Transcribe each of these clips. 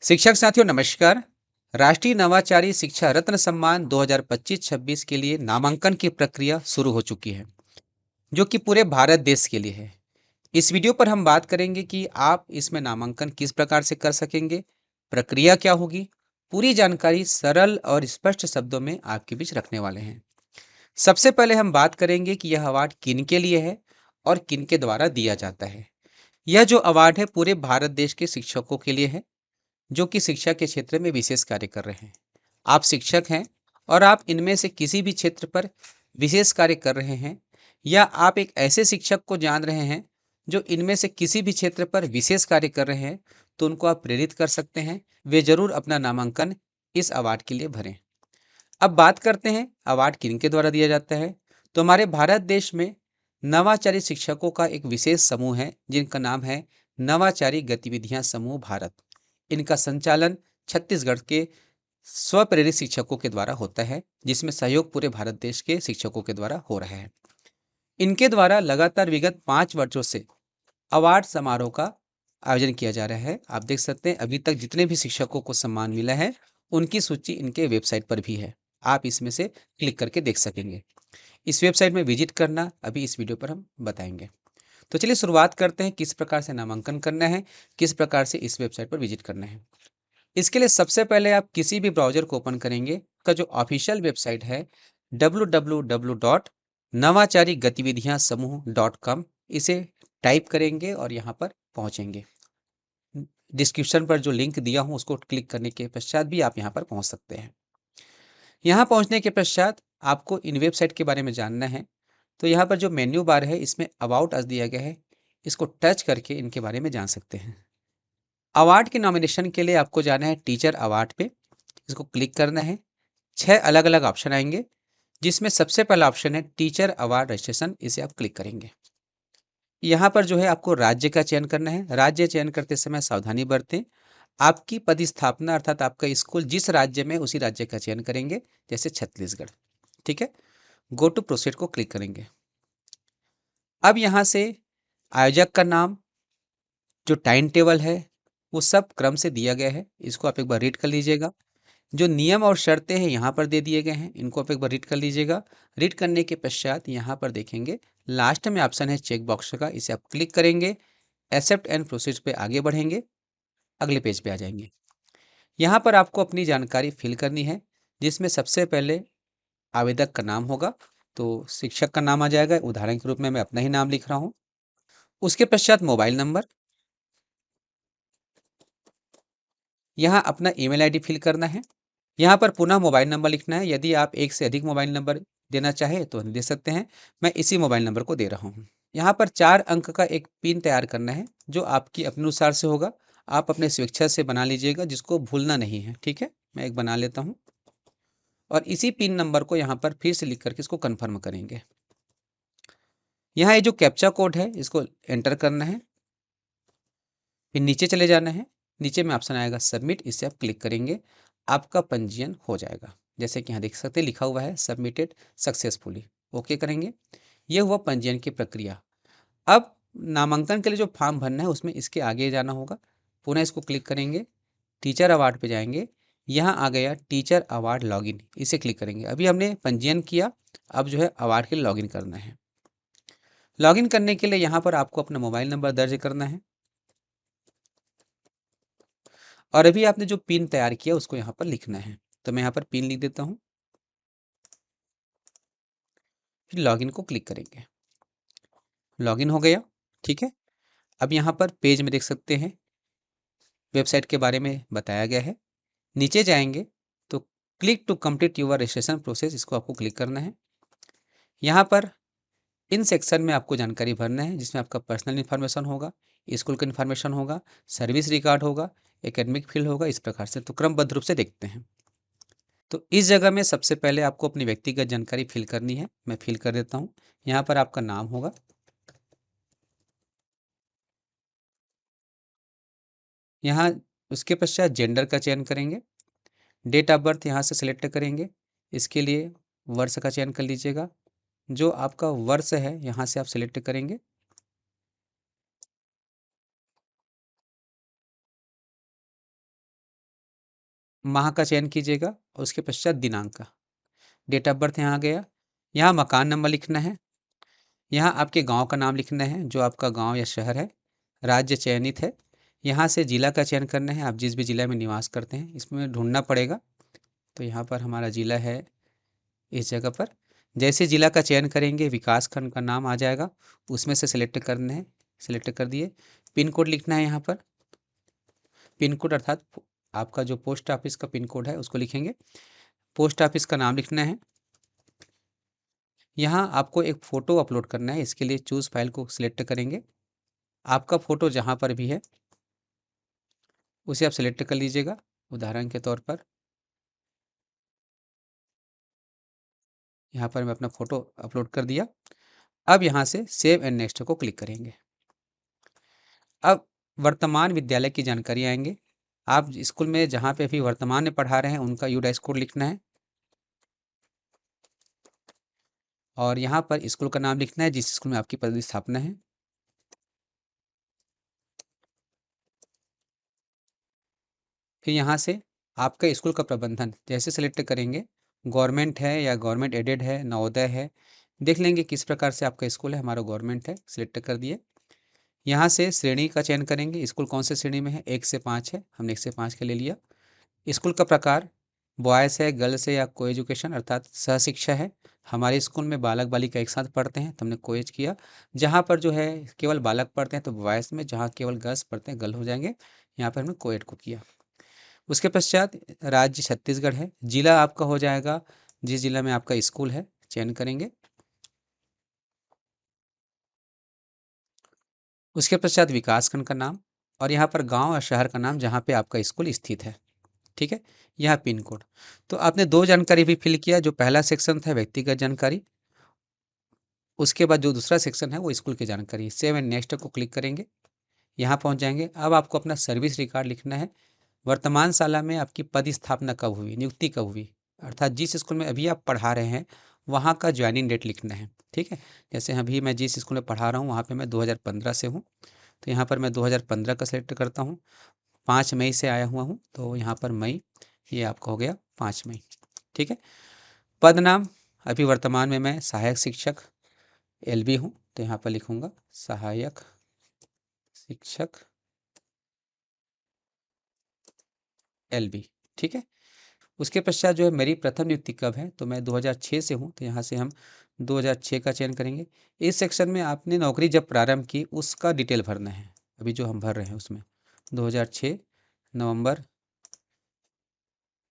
शिक्षक साथियों नमस्कार। राष्ट्रीय नवाचारी शिक्षा रत्न सम्मान 2025-26 के लिए नामांकन की प्रक्रिया शुरू हो चुकी है, जो कि पूरे भारत देश के लिए है। इस वीडियो पर हम बात करेंगे कि आप इसमें नामांकन किस प्रकार से कर सकेंगे, प्रक्रिया क्या होगी, पूरी जानकारी सरल और स्पष्ट शब्दों में आपके बीच रखने वाले हैं। सबसे पहले हम बात करेंगे कि यह अवार्ड किन के लिए है और किन के द्वारा दिया जाता है। यह जो अवार्ड है पूरे भारत देश के शिक्षकों के लिए है, जो कि शिक्षा के क्षेत्र में विशेष कार्य कर रहे हैं। आप शिक्षक हैं और आप इनमें से किसी भी क्षेत्र पर विशेष कार्य कर रहे हैं, या आप एक ऐसे शिक्षक को जान रहे हैं जो इनमें से किसी भी क्षेत्र पर विशेष कार्य कर रहे हैं, तो उनको आप प्रेरित कर सकते हैं। वे जरूर अपना नामांकन इस अवार्ड के लिए भरें। अब बात करते हैं अवार्ड किन के द्वारा दिया जाता है। तो हमारे भारत देश में नवाचारी शिक्षकों का एक विशेष समूह है, जिनका नाम है नवाचारी गतिविधियां समूह भारत। इनका संचालन छत्तीसगढ़ के स्वप्रेरित शिक्षकों के द्वारा होता है, जिसमें सहयोग पूरे भारत देश के शिक्षकों के द्वारा हो रहा है। इनके द्वारा लगातार विगत 5 वर्षों से अवार्ड समारोह का आयोजन किया जा रहा है। आप देख सकते हैं अभी तक जितने भी शिक्षकों को सम्मान मिला है, उनकी सूची इनके वेबसाइट पर भी है। आप इसमें से क्लिक करके देख सकेंगे। इस वेबसाइट में विजिट करना अभी इस वीडियो पर हम बताएंगे। तो चलिए शुरुआत करते हैं, किस प्रकार से नामांकन करना है, किस प्रकार से इस वेबसाइट पर विजिट करना है। इसके लिए सबसे पहले आप किसी भी ब्राउजर को ओपन करेंगे, का जो ऑफिशियल वेबसाइट है www.नवाचारी गतिविधियां समूह.com, इसे टाइप करेंगे और यहाँ पर पहुँचेंगे। डिस्क्रिप्शन पर जो लिंक दिया हूँ उसको क्लिक करने के पश्चात भी आप यहाँ पर पहुँच सकते हैं। यहाँ पहुँचने के पश्चात आपको इन वेबसाइट के बारे में जानना है, तो यहाँ पर जो मेन्यू बार है इसमें अबाउट अस दिया गया है, इसको टच करके इनके बारे में जान सकते हैं। अवार्ड के नॉमिनेशन के लिए आपको जाना है टीचर अवार्ड पे, इसको क्लिक करना है। 6 अलग अलग ऑप्शन आएंगे, जिसमें सबसे पहला ऑप्शन है टीचर अवार्ड रजिस्ट्रेशन, इसे आप क्लिक करेंगे। यहाँ पर जो है आपको राज्य का चयन करना है। राज्य चयन करते समय सावधानी बरतें। आपकी पदस्थापना अर्थात आपका स्कूल जिस राज्य में, उसी राज्य का चयन करेंगे, जैसे छत्तीसगढ़। ठीक है, गो टू प्रोसीड को क्लिक करेंगे। अब यहाँ से आयोजक का नाम, जो टाइम टेबल है, वो सब क्रम से दिया गया है, इसको आप एक बार रीड कर लीजिएगा। जो नियम और शर्तें हैं यहाँ पर दे दिए गए हैं, इनको आप एक बार रीड कर लीजिएगा। रीड करने के पश्चात यहाँ पर देखेंगे लास्ट में ऑप्शन है चेक बॉक्स का, इसे आप क्लिक करेंगे। एक्सेप्ट एंड प्रोसीड पे आगे बढ़ेंगे, अगले पेज पे आ जाएंगे। यहाँ पर आपको अपनी जानकारी फिल करनी है, जिसमें सबसे पहले आवेदक का नाम होगा, तो शिक्षक का नाम आ जाएगा। उदाहरण के रूप में मैं अपना ही नाम लिख रहा हूँ। उसके पश्चात मोबाइल नंबर, यहाँ अपना ईमेल आईडी फिल करना है। यहाँ पर पुनः मोबाइल नंबर लिखना है। यदि आप एक से अधिक मोबाइल नंबर देना चाहे तो दे सकते हैं। मैं इसी मोबाइल नंबर को दे रहा हूँ। यहाँ पर 4 अंक का एक पिन तैयार करना है, जो आपकी अपने अनुसार से होगा। आप अपने स्वेच्छा से बना लीजिएगा, जिसको भूलना नहीं है। ठीक है, मैं एक बना लेता हूँ और इसी पिन नंबर को यहाँ पर फिर से लिख करके इसको कन्फर्म करेंगे। यहाँ ये जो कैप्चा कोड है इसको एंटर करना है, फिर नीचे चले जाना है। नीचे में ऑप्शन आएगा सबमिट, इसे आप क्लिक करेंगे। आपका पंजीयन हो जाएगा। जैसे कि यहाँ देख सकते हैं लिखा हुआ है सबमिटेड सक्सेसफुली, ओके करेंगे। ये हुआ पंजीयन की प्रक्रिया। अब नामांकन के लिए जो फॉर्म भरना है उसमें इसके आगे जाना होगा। पुनः इसको क्लिक करेंगे, टीचर अवार्ड पे जाएंगे। यहाँ आ गया टीचर अवार्ड लॉगिन, इसे क्लिक करेंगे। अभी हमने पंजीयन किया, अब जो है अवार्ड के लिए लॉगिन करना है। लॉगिन करने के लिए यहाँ पर आपको अपना मोबाइल नंबर दर्ज करना है, और अभी आपने जो पिन तैयार किया उसको यहाँ पर लिखना है। तो मैं यहाँ पर पिन लिख देता हूँ, फिर लॉगिन को क्लिक करेंगे। लॉगिन हो गया। ठीक है, अब यहाँ पर पेज में देख सकते हैं वेबसाइट के बारे में बताया गया है। नीचे जाएंगे तो click to complete your registration process, इसको आपको क्लिक करना है। यहाँ पर इन सेक्शन में आपको जानकारी भरना है, जिसमें आपका पर्सनल इन्फॉर्मेशन होगा, स्कूल का इन्फॉर्मेशन होगा, सर्विस रिकॉर्ड होगा, एकेडमिक फील्ड होगा, इस प्रकार से। तो क्रमबद्ध रूप से देखते हैं। तो इस जगह में सबसे पहले आपको अपनी व्यक्तिगत जानकारी फिल करनी है। मैं फिल कर देता हूँ। यहाँ पर आपका नाम होगा, यहाँ उसके पश्चात जेंडर का चयन करेंगे। डेट ऑफ बर्थ यहाँ से सिलेक्ट करेंगे। इसके लिए वर्ष का चयन कर लीजिएगा। जो आपका वर्ष है यहाँ से आप सिलेक्ट करेंगे। माह का चयन कीजिएगा और उसके पश्चात दिनांक का। डेट ऑफ बर्थ यहाँ आ गया। यहाँ मकान नंबर लिखना है। यहाँ आपके गांव का नाम लिखना है, जो आपका गांव या शहर है। राज्य चयनित है। यहाँ से जिला का चयन करना है, आप जिस भी जिला में निवास करते हैं इसमें ढूंढना पड़ेगा। तो यहाँ पर हमारा जिला है इस जगह पर। जैसे जिला का चयन करेंगे विकास खंड का नाम आ जाएगा, उसमें से सिलेक्ट करना है। सिलेक्ट कर दिए। पिन कोड लिखना है यहाँ पर। पिन कोड अर्थात आपका जो पोस्ट ऑफिस का पिन कोड है उसको लिखेंगे। पोस्ट ऑफिस का नाम लिखना है। यहाँ आपको एक फ़ोटो अपलोड करना है, इसके लिए चूज़ फाइल को सिलेक्ट करेंगे। आपका फ़ोटो जहाँ पर भी है उसे आप सिलेक्ट कर लीजिएगा। उदाहरण के तौर पर यहाँ पर मैं अपना फ़ोटो अपलोड कर दिया। अब यहाँ से सेव एंड नेक्स्ट को क्लिक करेंगे। अब वर्तमान विद्यालय की जानकारी आएंगे। आप स्कूल में जहाँ पे अभी वर्तमान में पढ़ा रहे हैं उनका यूडाइस कोड लिखना है और यहाँ पर स्कूल का नाम लिखना है जिस स्कूल में आपकी प्रतिस्थापना है। फिर यहाँ से आपका स्कूल का प्रबंधन जैसे सेलेक्ट करेंगे, गवर्नमेंट है या गवर्नमेंट एडेड है, नवोदय है, देख लेंगे किस प्रकार से आपका स्कूल है। हमारा गवर्नमेंट है, सिलेक्ट कर दिए। यहाँ से श्रेणी का चयन करेंगे, स्कूल कौन से श्रेणी में है, 1 से 5 है, हमने 1 से 5 का ले लिया। स्कूल का प्रकार बॉयज़ है, गर्ल्स है या को एजुकेशन अर्थात सहशिक्षा है। हमारे स्कूल में बालक बालिका एक साथ पढ़ते हैं तो हमने कोएज किया। जहाँ पर जो है केवल बालक पढ़ते हैं तो बॉयज़ में, जहाँ केवल गर्ल्स पढ़ते हैं गर्ल हो जाएंगे। यहाँ पर हमने कोएड को किया। उसके पश्चात राज्य छत्तीसगढ़ है, जिला आपका हो जाएगा जिस जिला में आपका स्कूल है, चयन करेंगे। उसके पश्चात विकासखंड का नाम और यहाँ पर गांव और शहर का नाम जहाँ पे आपका स्कूल स्थित है। ठीक है, यह पिन कोड। तो आपने दो जानकारी भी फिल किया। जो पहला सेक्शन था व्यक्तिगत जानकारी, उसके बाद जो दूसरा सेक्शन है वो स्कूल की जानकारी। सेव एंड नेक्स्ट को क्लिक करेंगे, यहाँ पहुँच जाएंगे। अब आपको अपना सर्विस रिकॉर्ड लिखना है। वर्तमान शाला में आपकी पद स्थापना कब हुई, नियुक्ति कब हुई, अर्थात जिस स्कूल में अभी आप पढ़ा रहे हैं वहाँ का ज्वाइनिंग डेट लिखना है। ठीक है, जैसे अभी मैं जिस स्कूल में पढ़ा रहा हूँ वहाँ पे मैं 2015 से हूँ, तो यहाँ पर मैं 2015 का सेलेक्ट करता हूँ। 5 मई से आया हुआ हूँ तो यहाँ पर मई, ये आपका हो गया 5 मई। ठीक है, पद नाम अभी वर्तमान में मैं सहायक शिक्षक LB हूँ तो यहाँ पर लिखूँगा सहायक शिक्षक LB। ठीक है, उसके पश्चात जो है मेरी प्रथम नियुक्ति कब है, तो मैं 2006 से हूँ तो यहाँ से हम 2006 का चयन करेंगे। इस सेक्शन में आपने नौकरी जब प्रारंभ की उसका डिटेल भरना है। अभी जो हम भर रहे हैं उसमें 2006 नवंबर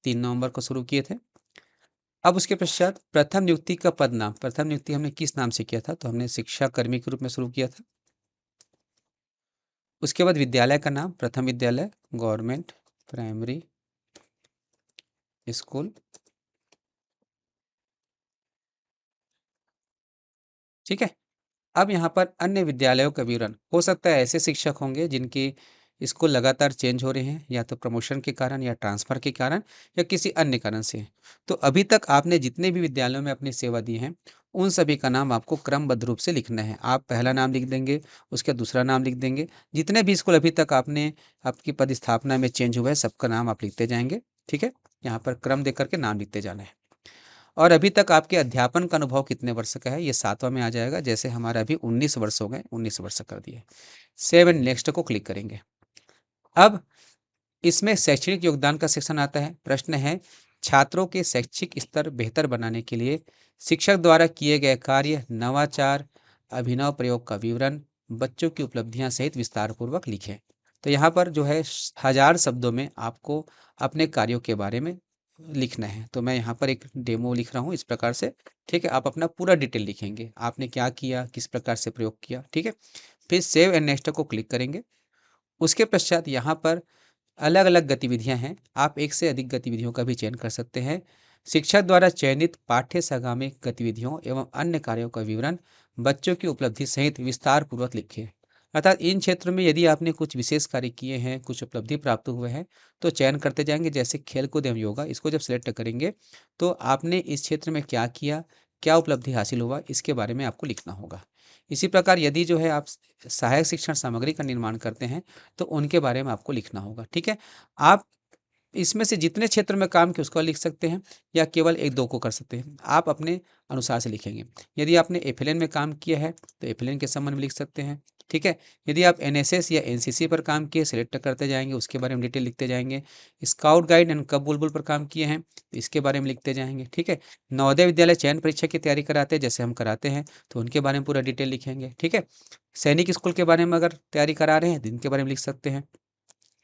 3 नवंबर को शुरू किए थे। अब उसके पश्चात प्रथम नियुक्ति का पद नाम, प्रथम नियुक्ति हमने किस नाम से किया था, तो हमने शिक्षा कर्मी के रूप में शुरू किया था। उसके बाद विद्यालय का नाम, प्रथम विद्यालय गवर्नमेंट प्राइमरी स्कूल। ठीक है, अब यहाँ पर अन्य विद्यालयों का विवरण। हो सकता है ऐसे शिक्षक होंगे जिनकी स्कूल लगातार चेंज हो रहे हैं, या तो प्रमोशन के कारण या ट्रांसफ़र के कारण या किसी अन्य कारण से। तो अभी तक आपने जितने भी विद्यालयों में अपनी सेवा दी है उन सभी का नाम आपको क्रमबद्ध रूप से लिखना है। आप पहला नाम लिख देंगे, उसके बाद दूसरा नाम लिख देंगे। जितने भी स्कूल अभी तक आपने आपकी पदस्थापना में चेंज हुआ है सबका नाम आप लिखते जाएंगे। ठीक है, यहाँ पर क्रम दे करके नाम लिखते जाना है। और अभी तक आपके अध्यापन का अनुभव कितने वर्ष का है, ये 7वां में आ जाएगा। जैसे हमारा अभी 19 वर्ष हो गए, 19 वर्ष कर दिए। सेव एंड नेक्स्ट को क्लिक करेंगे। अब इसमें शैक्षणिक योगदान का सेक्शन आता है। प्रश्न है, छात्रों के शैक्षिक स्तर बेहतर बनाने के लिए शिक्षक द्वारा किए गए कार्य, नवाचार, अभिनव प्रयोग का विवरण, बच्चों की उपलब्धियां सहित विस्तार पूर्वक लिखें। तो यहाँ पर जो है 1000 शब्दों में आपको अपने कार्यों के बारे में लिखना है। तो मैं यहाँ पर एक डेमो लिख रहा हूँ इस प्रकार से। ठीक है, आप अपना पूरा डिटेल लिखेंगे, आपने क्या किया, किस प्रकार से प्रयोग किया। ठीक है, फिर सेव एंड नेक्स्ट को क्लिक करेंगे। उसके पश्चात यहाँ पर अलग अलग गतिविधियाँ हैं, आप एक से अधिक गतिविधियों का भी चयन कर सकते हैं। शिक्षक द्वारा चयनित पाठ्य सागामी गतिविधियों एवं अन्य कार्यों का विवरण बच्चों की उपलब्धि सहित विस्तार पूर्वक लिखें। अर्थात इन क्षेत्रों में यदि आपने कुछ विशेष कार्य किए हैं, कुछ उपलब्धि प्राप्त हुए हैं तो चयन करते जाएंगे। जैसे खेलकूद एवं योगा, इसको जब सिलेक्ट करेंगे तो आपने इस क्षेत्र में क्या किया, क्या उपलब्धि हासिल हुआ, इसके बारे में आपको लिखना होगा। इसी प्रकार यदि जो है आप सहायक शिक्षण सामग्री का निर्माण करते हैं तो उनके बारे में आपको लिखना होगा। ठीक है, आप इसमें से जितने क्षेत्र में काम किया उसको लिख सकते हैं या केवल एक दो को कर सकते हैं, आप अपने अनुसार से लिखेंगे। यदि आपने एफएलएन में काम किया है तो एफएलएन के संबंध में लिख सकते हैं, ठीक है। यदि आप एनएसएस या एनसीसी पर काम किए, सिलेक्ट करते जाएंगे, उसके बारे में डिटेल लिखते जाएंगे। स्काउट गाइड एंड कब बुलबुल पर काम किए हैं तो इसके बारे में लिखते जाएंगे, ठीक है। नवोदय विद्यालय चयन परीक्षा की तैयारी कराते हैं जैसे हम कराते हैं तो उनके बारे में पूरा डिटेल लिखेंगे, ठीक है। सैनिक स्कूल के बारे में अगर तैयारी करा रहे हैं तो इनके बारे में लिख सकते हैं।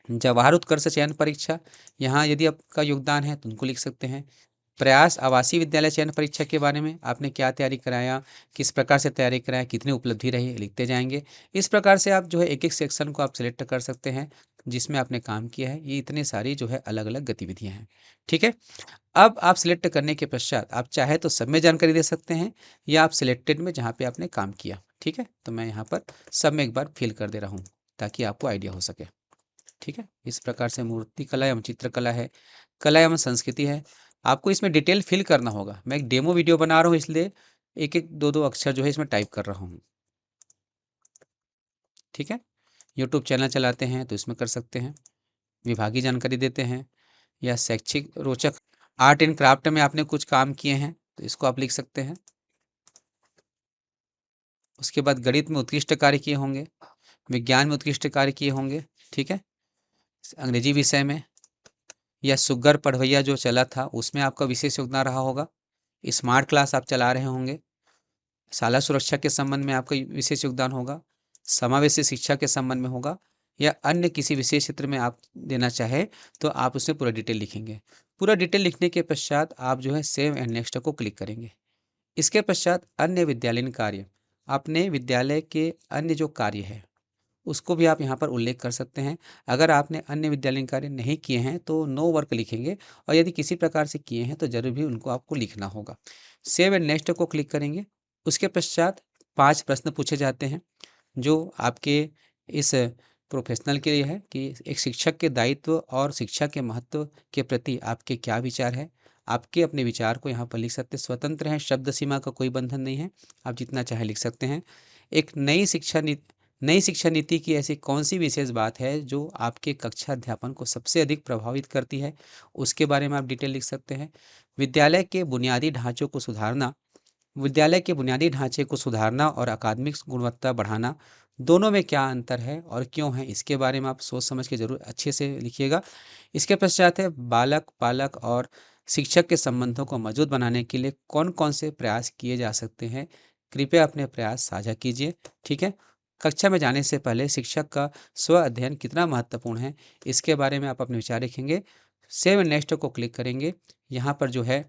जवाहर उत्कर्ष चयन परीक्षा, यहाँ यदि आपका योगदान है तो उनको लिख सकते हैं। प्रयास आवासीय विद्यालय चयन परीक्षा के बारे में आपने क्या तैयारी कराया, किस प्रकार से तैयारी कराया, कितनी उपलब्धि रही, लिखते जाएंगे। इस प्रकार से आप जो है एक एक सेक्शन को आप सिलेक्ट कर सकते हैं जिसमें आपने काम किया है। ये इतने सारी जो है अलग अलग गतिविधियां हैं, ठीक है। अब आप सिलेक्ट करने के पश्चात आप चाहे तो सब में जानकारी दे सकते हैं या आप सिलेक्टेड में जहाँ पे आपने काम किया, ठीक है। तो मैं यहाँ पर सब में एक बार फिल कर दे रहा हूँ ताकि आपको आइडिया हो सके, ठीक है। इस प्रकार से मूर्ति कला एवं चित्रकला है, कला एवं संस्कृति है। आपको इसमें डिटेल फिल करना होगा। मैं एक डेमो वीडियो बना रहा हूँ इसलिए एक एक दो दो अक्षर जो है इसमें टाइप कर रहा हूँ, ठीक है। यूट्यूब चैनल चलाते हैं तो इसमें कर सकते हैं, विभागीय जानकारी देते हैं या शैक्षिक रोचक। आर्ट एंड क्राफ्ट में आपने कुछ काम किए हैं तो इसको आप लिख सकते हैं। उसके बाद गणित में उत्कृष्ट कार्य किए होंगे, विज्ञान में उत्कृष्ट कार्य किए होंगे, ठीक है। अंग्रेजी विषय में या सुग्गर पढ़वैया जो चला था उसमें आपका विशेष योगदान रहा होगा। स्मार्ट क्लास आप चला रहे होंगे, शाला सुरक्षा के संबंध में आपका विशेष योगदान होगा, समावेशी शिक्षा के संबंध में होगा या अन्य किसी विशेष क्षेत्र में आप देना चाहे तो आप उसमें पूरा डिटेल लिखेंगे। पूरा डिटेल लिखने के पश्चात आप जो है सेव एंड नेक्स्ट को क्लिक करेंगे। इसके पश्चात अन्य विद्यालयीन कार्य, अपने विद्यालय के अन्य जो कार्य है उसको भी आप यहाँ पर उल्लेख कर सकते हैं। अगर आपने अन्य विद्यालयीन कार्य नहीं किए हैं तो नो वर्क लिखेंगे और यदि किसी प्रकार से किए हैं तो जरूर भी उनको आपको लिखना होगा। सेव एंड नेक्स्ट को क्लिक करेंगे। उसके पश्चात 5 प्रश्न पूछे जाते हैं जो आपके इस प्रोफेशनल के लिए है कि एक शिक्षक के दायित्व और शिक्षा के महत्व के प्रति आपके क्या विचार है। आपके अपने विचार को यहाँ पर लिख सकते हैं, स्वतंत्र हैं, शब्द सीमा का कोई बंधन नहीं है, आप जितना चाहे लिख सकते हैं। एक नई शिक्षा नीति की ऐसी कौन सी विशेष बात है जो आपके कक्षा अध्यापन को सबसे अधिक प्रभावित करती है, उसके बारे में आप डिटेल लिख सकते हैं। विद्यालय के बुनियादी ढांचे को सुधारना और अकादमिक गुणवत्ता बढ़ाना, दोनों में क्या अंतर है और क्यों है, इसके बारे में आप सोच समझ के जरूर अच्छे से लिखिएगा। इसके पश्चात है बालक पालक और शिक्षक के संबंधों को मजबूत बनाने के लिए कौन कौन से प्रयास किए जा सकते हैं, कृपया अपने प्रयास साझा कीजिए, ठीक है। कक्षा में जाने से पहले शिक्षक का स्व अध्ययन कितना महत्वपूर्ण है, इसके बारे में आप अपने विचार लिखेंगे। सेव नेक्स्ट को क्लिक करेंगे। यहाँ पर जो है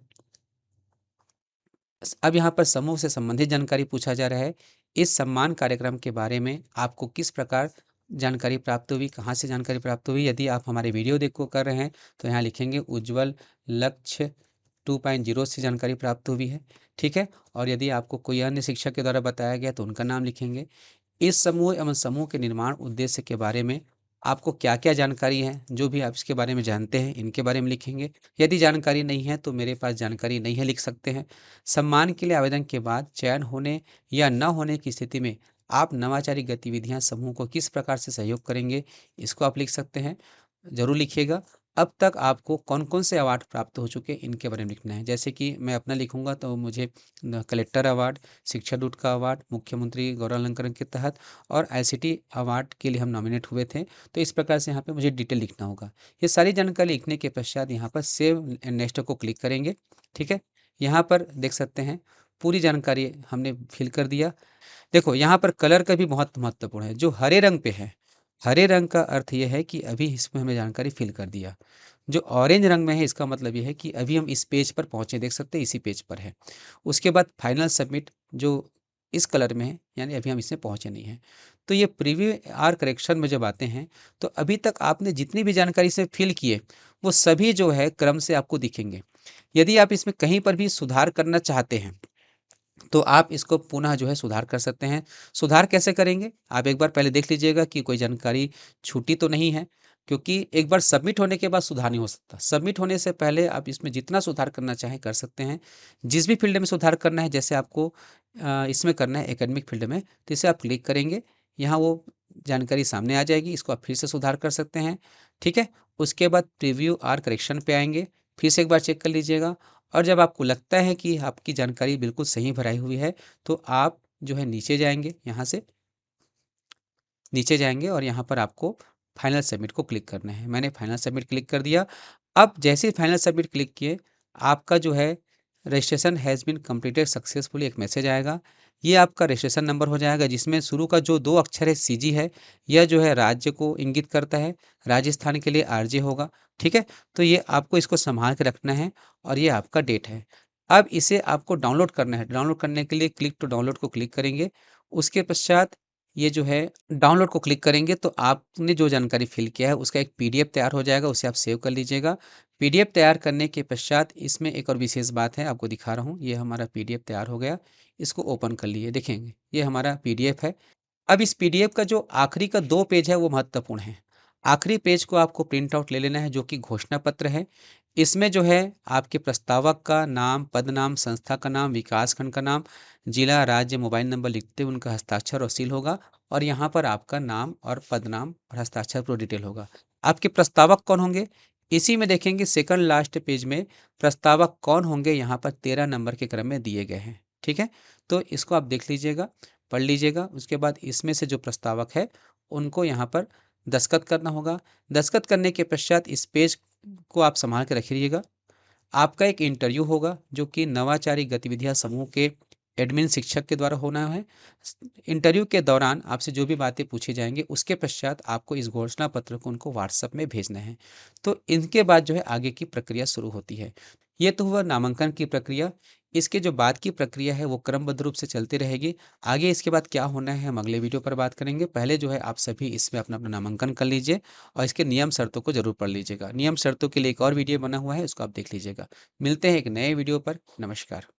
अब यहाँ पर समूह से संबंधित जानकारी पूछा जा रहा है। इस सम्मान कार्यक्रम के बारे में आपको किस प्रकार जानकारी प्राप्त हुई, कहाँ से जानकारी प्राप्त हुई। यदि आप हमारे वीडियो देखो कर रहे हैं तो यहाँ लिखेंगे उज्ज्वल लक्ष्य 2.0 से जानकारी प्राप्त हुई है, ठीक है। और यदि आपको कोई अन्य शिक्षक के द्वारा बताया गया तो उनका नाम लिखेंगे। इस समूह एवं समूह के निर्माण उद्देश्य के बारे में आपको क्या क्या जानकारी है, जो भी आप इसके बारे में जानते हैं इनके बारे में लिखेंगे। यदि जानकारी नहीं है तो मेरे पास जानकारी नहीं है लिख सकते हैं। सम्मान के लिए आवेदन के बाद चयन होने या न होने की स्थिति में आप नवाचारी गतिविधियां समूह को किस प्रकार से सहयोग करेंगे, इसको आप लिख सकते हैं, जरूर लिखिएगा। अब तक आपको कौन कौन से अवार्ड प्राप्त हो चुके हैं इनके बारे में लिखना है। जैसे कि मैं अपना लिखूंगा तो मुझे कलेक्टर अवार्ड, शिक्षा दूत का अवार्ड, मुख्यमंत्री गौरवालंकरण के तहत और आईसीटी अवार्ड के लिए हम नॉमिनेट हुए थे। तो इस प्रकार से यहाँ पे मुझे डिटेल लिखना होगा। ये सारी जानकारी लिखने के पश्चात यहाँ पर सेव एंड नेक्स्ट को क्लिक करेंगे, ठीक है। यहाँ पर देख सकते हैं पूरी जानकारी हमने फिल कर दिया। देखो यहाँ पर कलर का भी बहुत महत्वपूर्ण है। जो हरे रंग पे है, हरे रंग का अर्थ यह है कि अभी इसमें हमें जानकारी फिल कर दिया। जो ऑरेंज रंग में है इसका मतलब यह है कि अभी हम इस पेज पर पहुंचे, देख सकते हैं इसी पेज पर है। उसके बाद फाइनल सबमिट जो इस कलर में है, यानी अभी हम इसमें पहुंचे नहीं हैं। तो ये प्रीव्यू आर करेक्शन में जब आते हैं तो अभी तक आपने जितनी भी जानकारी इसमें फिल किए वो सभी जो है क्रम से आपको दिखेंगे। यदि आप इसमें कहीं पर भी सुधार करना चाहते हैं तो आप इसको पुनः जो है सुधार कर सकते हैं। सुधार कैसे करेंगे, आप एक बार पहले देख लीजिएगा कि कोई जानकारी छूटी तो नहीं है, क्योंकि एक बार सबमिट होने के बाद सुधार नहीं हो सकता। सबमिट होने से पहले आप इसमें जितना सुधार करना चाहें कर सकते हैं। जिस भी फील्ड में सुधार करना है, जैसे आपको इसमें करना है एकेडमिक फील्ड में, तो इसे आप क्लिक करेंगे, यहाँ वो जानकारी सामने आ जाएगी, इसको आप फिर से सुधार कर सकते हैं। ठीक है। उसके बाद प्रीव्यू और करेक्शन पे आएंगे, फिर से एक बार चेक कर लीजिएगा, और जब आपको लगता है कि आपकी जानकारी बिल्कुल सही भराई हुई है तो आप जो है नीचे जाएंगे, यहाँ से नीचे जाएंगे और यहाँ पर आपको फाइनल सबमिट को क्लिक करना है। मैंने फाइनल सबमिट क्लिक कर दिया। अब जैसे ही फाइनल सबमिट क्लिक किए, आपका जो है registration has been completed successfully एक मैसेज आएगा। ये आपका रजिस्ट्रेशन नंबर हो जाएगा, जिसमें शुरू का जो 2 अक्षर है सीजी है, यह जो है राज्य को इंगित करता है। राजस्थान के लिए आरजे होगा। ठीक है, तो ये आपको इसको संभाल के रखना है, और ये आपका डेट है। अब इसे आपको डाउनलोड करना है। डाउनलोड करने के लिए क्लिक टू डाउनलोड को क्लिक करेंगे। उसके पश्चात ये जो है डाउनलोड को क्लिक करेंगे तो आपने जो जानकारी फिल किया है उसका एक पीडीएफ तैयार हो जाएगा, उसे आप सेव कर लीजिएगा। पीडीएफ तैयार करने के पश्चात इसमें एक और विशेष बात है, आपको दिखा रहा हूँ। ये हमारा पीडीएफ तैयार हो गया, इसको ओपन कर लिए, देखेंगे ये हमारा पीडीएफ है। अब इस पीडीएफ का जो आखिरी का 2 पेज है वो महत्वपूर्ण है। आखिरी पेज को आपको प्रिंट आउट ले लेना है, जो कि घोषणा पत्र है। इसमें जो है आपके प्रस्तावक का नाम, पद नाम, संस्था का नाम, विकास खंड का नाम, जिला, राज्य, मोबाइल नंबर लिखते हुए उनका हस्ताक्षर और सील होगा, और यहाँ पर आपका नाम और पद नाम और हस्ताक्षर पूरा डिटेल होगा। आपके प्रस्तावक कौन होंगे, इसी में देखेंगे सेकंड लास्ट पेज में प्रस्तावक कौन होंगे, यहाँ पर 13 नंबर के क्रम में दिए गए हैं। ठीक है, तो इसको आप देख लीजिएगा, पढ़ लीजिएगा। उसके बाद इसमें से जो प्रस्तावक है उनको यहाँ पर दस्तखत करना होगा। दस्तखत करने के पश्चात इस पेज को आप संभाल के रखिएगा। आपका एक इंटरव्यू होगा, जो कि नवाचारी गतिविधियां समूह के एडमिन शिक्षक के द्वारा होना है। इंटरव्यू के दौरान आपसे जो भी बातें पूछी जाएंगी, उसके पश्चात आपको इस घोषणा पत्र को उनको व्हाट्सएप में भेजना है। तो इनके बाद जो है आगे की प्रक्रिया शुरू होती है। ये तो हुआ नामांकन की प्रक्रिया। इसके जो बाद की प्रक्रिया है वो क्रमबद्ध रूप से चलती रहेगी। आगे इसके बाद क्या होना है हम अगले वीडियो पर बात करेंगे। पहले जो है आप सभी इसमें अपना अपना नामांकन कर लीजिए, और इसके नियम शर्तों को जरूर पढ़ लीजिएगा। नियम शर्तों के लिए एक और वीडियो बना हुआ है, उसको आप देख लीजिएगा। मिलते हैं एक नए वीडियो पर। नमस्कार।